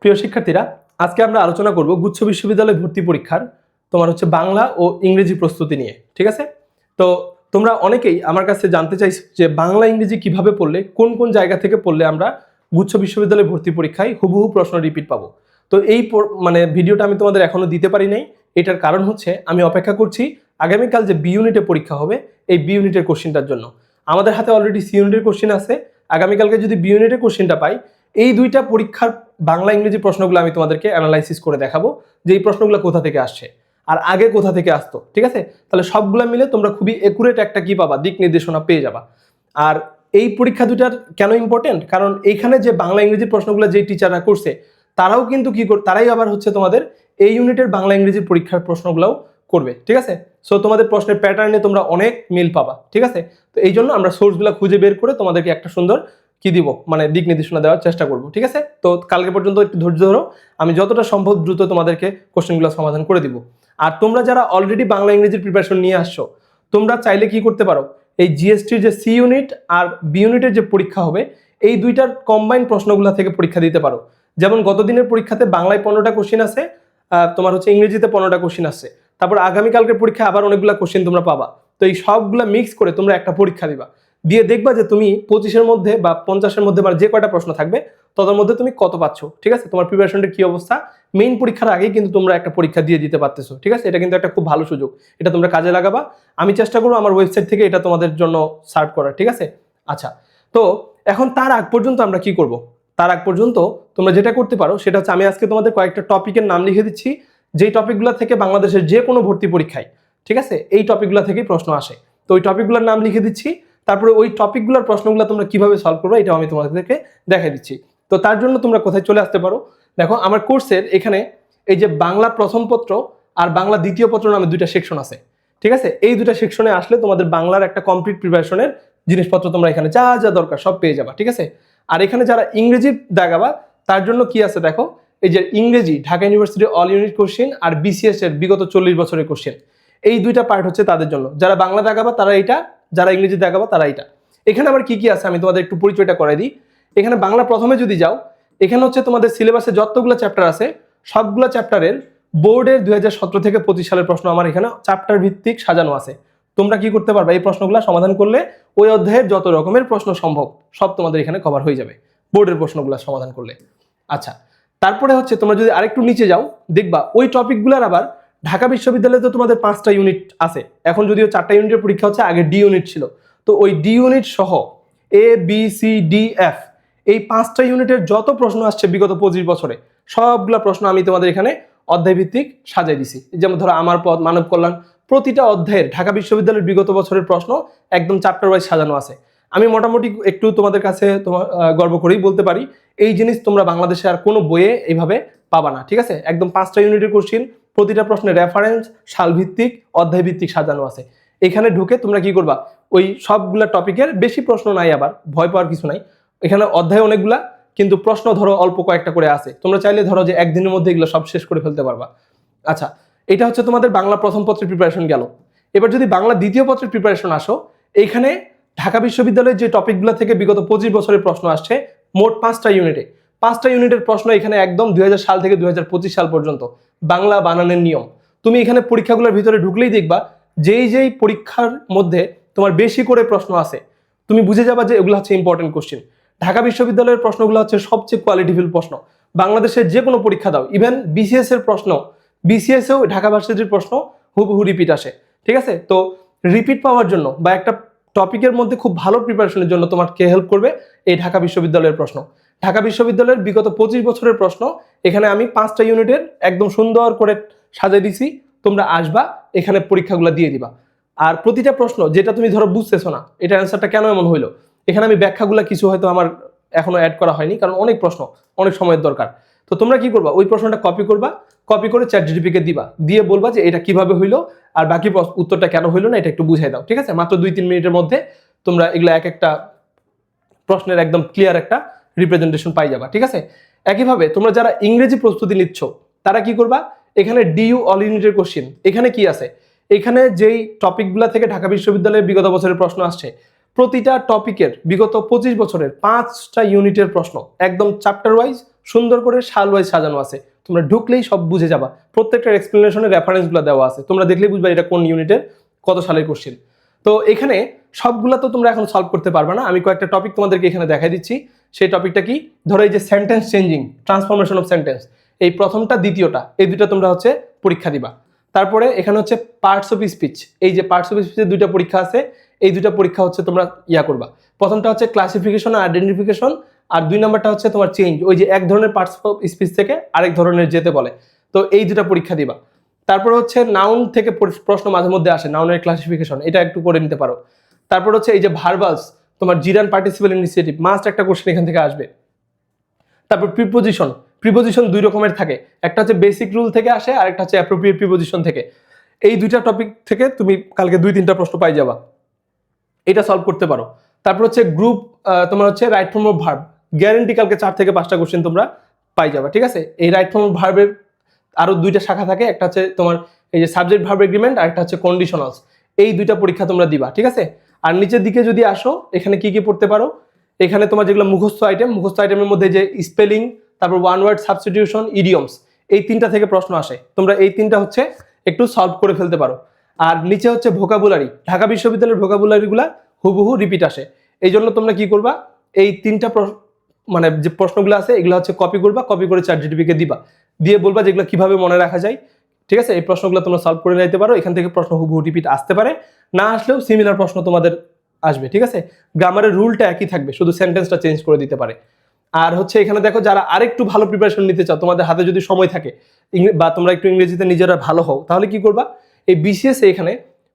প্রিয় শিক্ষার্থীরা, আজকে আমরা আলোচনা করব গুচ্ছ বিশ্ববিদ্যালয় ভর্তি পরীক্ষার তোমার হচ্ছে বাংলা ও ইংরেজি প্রস্তুতি নিয়ে। ঠিক আছে? তো তোমরা অনেকেই আমার কাছে জানতে চাইছো যে বাংলা ইংরেজি কিভাবে পড়লে, কোন কোন জায়গা থেকে পড়লে আমরা গুচ্ছ বিশ্ববিদ্যালয় ভর্তি পরীক্ষায় হুবহু প্রশ্ন রিপিট পাবো। তো এই ভিডিওটা আমি তোমাদের এখনো দিতে পারি নাই। এটার কারণ হচ্ছে আমি অপেক্ষা করছি আগামীকাল যে বি ইউনিটে পরীক্ষা হবে এই বি ইউনিটের কোশ্চেনটার জন্য। আমাদের হাতে অলরেডি সি ইউনিটের কোশ্চেন আছে। আগামীকালকে যদি বি ইউনিটের কোশ্চেনটা পাই, এই দুইটা পরীক্ষার বাংলা ইংরেজি প্রশ্নগুলো আমি তোমাদেরকে অ্যানালাইসিস করে দেখাবো যে এই প্রশ্নগুলো কোথা থেকে আসছে আর আগে কোথা থেকে আসতো। ঠিক আছে? তাহলে সবগুলো মিলে তোমরা খুবই একুরেট একটা কি পাবা, দিক নির্দেশনা পেয়ে যাবা। আর এই পরীক্ষা দুটার কেন ইম্পর্টেন্ট, কারণ এইখানে যে বাংলা ইংরেজি প্রশ্নগুলো যে টিচাররা করছে তারাও কিন্তু তারাই আবার হচ্ছে তোমাদের এই ইউনিটের বাংলা ইংরেজি পরীক্ষার প্রশ্নগুলোও করবে। ঠিক আছে? সো তোমাদের প্রশ্নের প্যাটার্নে তোমরা অনেক মিল পাবা। ঠিক আছে? তো এই জন্য আমরা সোর্সগুলো খুঁজে বের করে তোমাদেরকে একটা সুন্দর কি দিব, দিক নির্দেশনা দেওয়ার চেষ্টা করব। ঠিক আছে? তো কালকে পর্যন্ত একটু ধৈর্য ধরো, আমি যতটা সম্ভব দ্রুত তোমাদেরকে কোশ্চেনগুলো সমাধান করে দিব। আর তোমরা যারা অলরেডি বাংলা ইংরেজির প্রিপারেশন নিয়ে আসছো, তোমরা চাইলে কি করতে পারো, এই জিএসটির যে সি ইউনিট আর বি ইউনিটের যে পরীক্ষা হবে এই দুইটার কম্বাইন্ড প্রশ্নগুলো থেকে পরীক্ষা দিতে পারো। যেমন গত দিনের পরীক্ষাতে বাংলায় 15টা কোশ্চেন আছে, তোমার হচ্ছে ইংরেজিতে 15টা কোশ্চেন আছে, তারপর আগামীকালকের পরীক্ষা আবার অনেকগুলো কোশ্চেন তোমরা পাবা। তো এই সবগুলা মিক্স করে তোমরা একটা পরীক্ষা দিবা, দিয়ে দেখবা যে তুমি 25-এর মধ্যে বা 50-এর মধ্যে বা যে কয়টা প্রশ্ন থাকবে ততর মধ্যে তুমি কত পাচ্ছ। ঠিক আছে? তোমার প্রিপারেশনটা কি অবস্থা, মেইন পরীক্ষার আগেই কিন্তু তোমরা একটা পরীক্ষা দিয়ে দিতে পারতেছো। ঠিক আছে? এটা কিন্তু একটা খুব ভালো সুযোগ, এটা তোমরা কাজে লাগাবা। আমি চেষ্টা করবো আমার ওয়েবসাইট থেকে এটা তোমাদের জন্য সার্ভ করার। ঠিক আছে? আচ্ছা, তো এখন তার আগ পর্যন্ত আমরা কি করব, তার আগ পর্যন্ত তোমরা যেটা করতে পারো সেটা হচ্ছে আমি আজকে তোমাদের কয়েকটা টপিকের নাম লিখে দিচ্ছি, যেই টপিকগুলো থেকে বাংলাদেশের যে কোনো ভর্তি পরীক্ষায়, ঠিক আছে, এই টপিকগুলো থেকেই প্রশ্ন আসে। তো ওই টপিকগুলোর নাম লিখে দিচ্ছি, তারপরে ওই টপিকগুলোর প্রশ্নগুলো তোমরা কিভাবে সলভ করবে এটাও আমি তোমাদেরকে দেখাই দিচ্ছি। তো তার জন্য তোমরা কোথায় চলে আসতে পারো, দেখো আমার কোর্সের এখানে এই যে বাংলা প্রথম পত্র আর বাংলা দ্বিতীয় পত্র নামে দুইটা সেকশন আছে। ঠিক আছে? এই দুইটা সেকশনে আসলে তোমাদের বাংলার একটা কমপ্লিট প্রিপারেশনের জিনিসপত্র তোমরা এখানে যা যা দরকার সব পেয়ে যাবা। ঠিক আছে? আর এখানে যারা ইংরেজি দাগাবা তার জন্য কি আছে দেখো, এই যে ইংরেজি Dhaka university all unit question আর বিসিএস এর বিগত 40 বছরের কোশ্চেন, এই দুইটা পার্ট হচ্ছে তাদের জন্য। যারা বাংলা দাগাবা তারা এইটা, যারা ইংরেজি দেখাবো তারা এটা। এখানে আবার কি কি আছে আমি তোমাদের একটু পরিচয়টা করাই দিই। এখানে বাংলা প্রথমে যদি যাও, এখানে হচ্ছে তোমাদের সিলেবাসে যতগুলো চ্যাপ্টার আছে সবগুলো চ্যাপ্টারের বোর্ডের 2017 থেকে 25 সালের প্রশ্ন আমার এখানে চ্যাপ্টার ভিত্তিক সাজানো আছে। তোমরা কি করতে পারবে, এই প্রশ্নগুলো সমাধান করলে ওই অধ্যায়ের যত রকমের প্রশ্ন সম্ভব সব তোমাদের এখানে কভার হয়ে যাবে বোর্ডের প্রশ্নগুলো সমাধান করলে। আচ্ছা, তারপরে হচ্ছে তোমরা যদি আরেকটু নিচে যাও দেখবা ওই টপিকগুলোর আবার ঢাকা বিশ্ববিদ্যালয়ে তো তোমাদের 5টা ইউনিট আছে, এখন যদিও 4টা ইউনিটের পরীক্ষা হচ্ছে, আগে ডি ইউনিট ছিল। তো ওই ডি ইউনিট সহ A B C D F এই 5টা ইউনিটের যত প্রশ্ন আসছে বিগত 25 বছরে সবগুলা প্রশ্ন আমি তোমাদের এখানে অধ্যায় ভিত্তিক সাজাই দিছি। যেমন ধরো আমার পদ, মানব কল্যাণ, প্রতিটা অধ্যায়ের ঢাকা বিশ্ববিদ্যালয়ের বিগত বছরের প্রশ্ন একদম চ্যাপ্টার ওয়াইজ সাজানো আছে। আমি মোটামুটি একটু তোমাদের কাছে গর্ব করেই বলতে পারি এই জিনিস তোমরা বাংলাদেশে আর কোনো বইয়ে এইভাবে পাবা না। ঠিক আছে? একদম 5টা ইউনিটের কোশ্চেন, প্রতিটা প্রশ্নের রেফারেন্স সাল ভিত্তিক অধ্যায় ভিত্তিক সাজানো আছে। এখানে ঢুকে তোমরা কি করবা, ওই সবগুলা টপিকের বেশি প্রশ্ন নাই, আবার ভয় পাওয়ার কিছু নাই। এখানে অধ্যায় অনেকগুলা, কিন্তু প্রশ্ন ধরো অল্প কয়েকটা করে আছে। তোমরা চাইলে ধরো যে একদিনের মধ্যে এগুলো সব শেষ করে ফেলতে পারবা। আচ্ছা, এটা হচ্ছে তোমাদের বাংলা প্রথম পত্রের প্রিপারেশন গেল। এবার যদি বাংলা দ্বিতীয় পত্রের প্রিপারেশন আসো, এইখানে ঢাকা বিশ্ববিদ্যালয়ের যে টপিকগুলো থেকে বিগত 25 বছরের প্রশ্ন আসছে মোট 5টা ইউনিটে, 5টা ইউনিটের প্রশ্ন এখানে একদম 2000 সাল থেকে 2025 সাল পর্যন্ত বাংলা বানানের নিয়ম। তুমি এখানে পরীক্ষাগুলোর ভিতরে ঢুকলেই দেখবা যেই পরীক্ষার মধ্যে তোমার বেশি করে প্রশ্ন আছে তুমি বুঝে যাবা যে এগুলো হচ্ছে ইম্পর্টেন্ট কোশ্চেন। ঢাকা বিশ্ববিদ্যালয়ের প্রশ্নগুলো হচ্ছে সবচেয়ে কোয়ালিটিফুল প্রশ্ন। বাংলাদেশের যে কোনো পরীক্ষা দাও, ইভেন বিসিএস এর প্রশ্ন, বিসিএসেও ঢাকা ভার্সিটির প্রশ্ন হুবহু রিপিট আসে। ঠিক আছে? তো রিপিট পাওয়ার জন্য বা একটা টপিকের মধ্যে খুব ভালো প্রিপারেশনের জন্য তোমাকে হেল্প করবে এই ঢাকা বিশ্ববিদ্যালয়ের প্রশ্ন। ঢাকা বিশ্ববিদ্যালয়ের বিগত 25 বছরের প্রশ্ন এখানে আমি 5টা ইউনিটের একদম সুন্দর করে সাজিয়ে দিছি। তোমরা আসবা, এখানে পরীক্ষাগুলো দিয়ে দিবা। আর প্রতিটা প্রশ্ন যেটা তুমি ধরো বুঝতেছো না এটা অ্যান্সারটা কেন এমন হইলো, এখানে আমি ব্যাখ্যাগুলো কিছু হয়তো আমার এখনো অ্যাড করা হয়নি, কারণ অনেক প্রশ্ন, অনেক সময়ের দরকার। তো তোমরা কি করবা, ওই প্রশ্নটা কপি করবা, কপি করে চ্যাটজিপিটি কে দিবা, দিয়ে বলবা যে এটা কিভাবে হইলো আর বাকি উত্তরটা কেন হইলো না এটা একটু বুঝাই দাও। ঠিক আছে? মাত্র 2-3 মিনিটের মধ্যে তোমরা এগুলো এক একটা প্রশ্নের একদম ক্লিয়ার একটা রিপ্রেজেন্টেশন পাই যাবা। ঠিক আছে? একইভাবে তোমরা যারা ইংরেজি প্রস্তুতি নিচ্ছ তারা কি করবা, এখানে ডিইউ অল ইউনিটের কোশ্চেন এখানে কি আছে, এখানে যেই টপিকগুলো থেকে ঢাকা বিশ্ববিদ্যালয়ের বিগত বছরের প্রশ্ন আসছে প্রতিটা টপিকের বিগত 25 বছরের 5টা ইউনিটের প্রশ্ন একদম চ্যাপ্টার ওয়াইজ সুন্দর করে সাল ওয়াইজ সাজানো আছে, তোমরা ঢুকলেই সব বুঝে যাবা, প্রত্যেকটার এক্সপ্লেনেশনের রেফারেন্সগুলো দেওয়া আছে, তোমরা দেখলেই বুঝবা এটা কোন ইউনিটের কত সালের কোশ্চেন। তো এখানে সবগুলা তো তোমরা এখন সলভ করতে পারবে না, আমি কয়েকটা টপিক তোমাদেরকে এখানে দেখাই দিচ্ছি। সেই টপিকটা কি, ধরো এই যে sentence changing, transformation of sentence, এই প্রথমটা দ্বিতীয়টা এই দুটো তোমরা হচ্ছে পরীক্ষা দিবা। তারপরে এখানে হচ্ছে পার্টস অফ স্পিচ, এই যে পার্টস অফ স্পিচের দুইটা পরীক্ষা আছে, এই দুইটা পরীক্ষা হচ্ছে তোমরা করবা। প্রথমটা হচ্ছে ক্লাসিফিকেশন আর আইডেন্টিফিকেশন, আর 2 নাম্বারটা হচ্ছে তোমার চেঞ্জ, ওই যে এক ধরনের পার্টস অফ স্পিচ থেকে আরেক ধরনের যেতে বলে, তো এই দুটা পরীক্ষা দিবা। তারপর হচ্ছে নাউন থেকে প্রশ্ন মাঝে মধ্যে আসে, নাউনের ক্লাসিফিকেশন, এটা একটু করে নিতে পারো। তারপর হচ্ছে এই যে ভার্বালস, তোমার জিরান পার্টিসিপেল ইনিশিয়েটিভ, মাস্ট একটা কোশ্চেন এখান থেকে আসবে। তারপর প্রিপোজিশন, প্রিপোজিশন 2 রকমের থাকে, একটা হচ্ছে বেসিক রুল থেকে আসে আর একটা হচ্ছে অ্যাপ্রোপ্রিয়েট প্রিপোজিশন থেকে। এই দুইটা টপিক থেকে তুমি কালকে 2-3টা প্রশ্ন পাই যাবা, এটা সলভ করতে পারো। তারপর হচ্ছে গ্রুপ, তোমার হচ্ছে right form of verb, guarantee কালকে 4 থেকে 5টা কোশ্চেন তোমরা পাই যাবা, ঠিক আছে। এই রাইট ফর্ম অফ ভার্বের আরো 2টা শাখা থাকে, একটা হচ্ছে তোমার এই যে সাবজেক্ট ভার্ব এগ্রিমেন্ট আর একটা হচ্ছে কন্ডিশনালস, এই 2টা পরীক্ষা তোমরা দিবা, ঠিক আছে। আর নিচের দিকে যদি আসো, এখানে কি কি পড়তে পারো, এখানে তোমার যেগুলো মুখস্থ আইটেমের মধ্যে যে স্পেলিং, তারপর ওয়ান ওয়ার্ড সাবস্টিটিউশন, ইডিয়মস, এই 3টা থেকে প্রশ্ন আসে, তোমরা এই 3টা হচ্ছে একটু সলভ করে ফেলতে পারো। আর নিচে হচ্ছে ভোকাবুলারি, ঢাকা বিশ্ববিদ্যালয়ের ভোকাবুলারিগুলা হুবহু রিপিট আসে, এই জন্য তোমরা কি করবা, এই 3টা মানে যে প্রশ্নগুলো আছে এগুলো হচ্ছে কপি করবা, কপি করে ChatGPT কে দিবা, দিয়ে বলবা যেগুলো কিভাবে মনে রাখা যায়, ঠিক আছে। এই প্রশ্নগুলো তোমরা সলভ করে নিতে পারো, এখান থেকে প্রশ্ন হুবহু রিপিট আসতে পারে, না আসলেও সিমিলার প্রশ্ন তোমাদের আসবে, ঠিক আছে। গ্রামারের রুলটা একই থাকবে, শুধু সেন্টেন্সটা চেঞ্জ করে দিতে পারে। আর হচ্ছে এখানে দেখো, যারা আরেকটু ভালো প্রিপারেশন নিতে চাও, তোমাদের হাতে যদি সময় থাকে বা তোমরা একটু ইংরেজিতে নিজেরা ভালো হও, তাহলে কি করবা, এই বিসিএস এখানে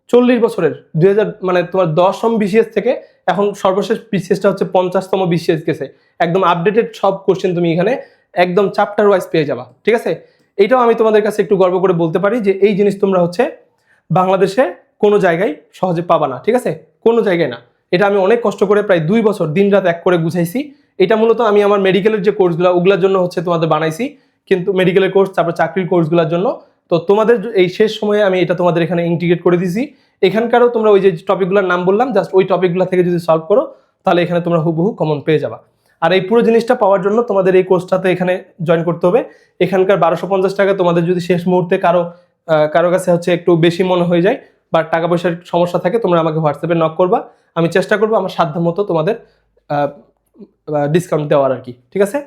40 বছরের 2000 মানে তোমার 10ম বিসিএস থেকে এখন সর্বশেষ বিসিএসটা হচ্ছে 50তম বিসিএস গেছে, একদম আপডেটেড সব কোশ্চেন তুমি এখানে একদম চ্যাপ্টার ওয়াইজ পেয়ে যাবা, ঠিক আছে। এইটাও আমি তোমাদের কাছে একটু গর্ব করে বলতে পারি যে এই জিনিস তোমরা হচ্ছে বাংলাদেশে কোনো জায়গায় সহজে পাবা না, ঠিক আছে, কোনো জায়গায় না। এটা আমি অনেক কষ্ট করে প্রায় 2 বছর দিনরাত এক করে বুঝাইছি। এটা মূলত আমি আমার মেডিকেলের যে কোর্সগুলো ওগুলোর জন্য হচ্ছে তোমাদের বানাইছি, কিন্তু মেডিকেলের কোর্স, তারপর চাকরির কোর্সগুলোর জন্য। তো তোমাদের এই শেষ সময়ে আমি এটা তোমাদের এখানে ইন্টিগ্রেট করে দিয়েছি। এখানকারও তোমরা ওই যে টপিকগুলোর নাম বললাম, জাস্ট ওই টপিকগুলো থেকে যদি সলভ করো, তাহলে এখানে তোমরা হুবহু কমন পেয়ে যাবা। আর এই পুরো জিনিসটা পাওয়ার জন্য তোমাদের এই কোর্সটাতে এখানে জয়েন করতে হবে। এখানকার 1250 টাকা তোমাদের যদি শেষ মুহূর্তে কারো কাছে হচ্ছে একটু বেশি মনে হয়ে যায় বা টাকা পয়সার সমস্যা থাকে, তোমরা আমাকে হোয়াটসঅ্যাপে নক করবা, আমি চেষ্টা করবো আমার সাধ্যমতো তোমাদের ডিসকাউন্ট দেওয়ার আর কি, ঠিক আছে।